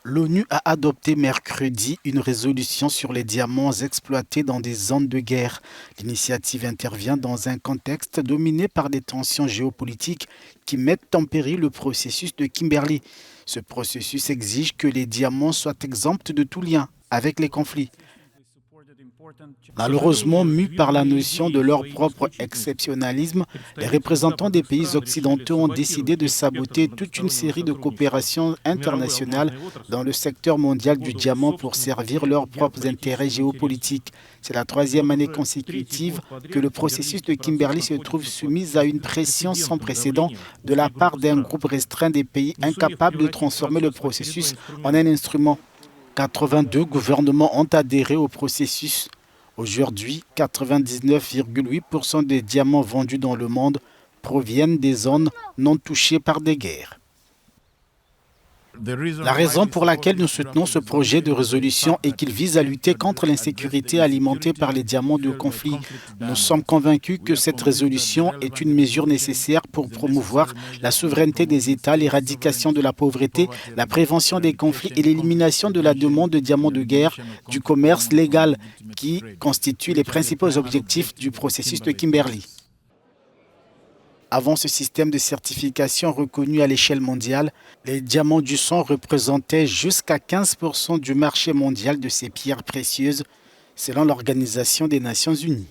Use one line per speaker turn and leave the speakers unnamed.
L'ONU a adopté mercredi une résolution sur les diamants exploités dans des zones de guerre. L'initiative intervient dans un contexte dominé par des tensions géopolitiques qui mettent en péril le processus de Kimberley. Ce processus exige que les diamants soient exempts de tout lien avec les conflits. Malheureusement, mus par la notion de leur propre exceptionnalisme, les représentants des pays occidentaux ont décidé de saboter toute une série de coopérations internationales dans le secteur mondial du diamant pour servir leurs propres intérêts géopolitiques. C'est la troisième année consécutive que le processus de Kimberley se trouve soumis à une pression sans précédent de la part d'un groupe restreint des pays incapables de transformer le processus en un instrument. 82 gouvernements ont adhéré au processus. Aujourd'hui, 99,8% des diamants vendus dans le monde proviennent des zones non touchées par des guerres. La raison pour laquelle nous soutenons ce projet de résolution est qu'il vise à lutter contre l'insécurité alimentée par les diamants de conflit. Nous sommes convaincus que cette résolution est une mesure nécessaire pour promouvoir la souveraineté des États, l'éradication de la pauvreté, la prévention des conflits et l'élimination de la demande de diamants de guerre, du commerce légal, qui constituent les principaux objectifs du processus de Kimberley. Avant ce système de certification reconnu à l'échelle mondiale, les diamants du sang représentaient jusqu'à 15% du marché mondial de ces pierres précieuses, selon l'Organisation des Nations Unies.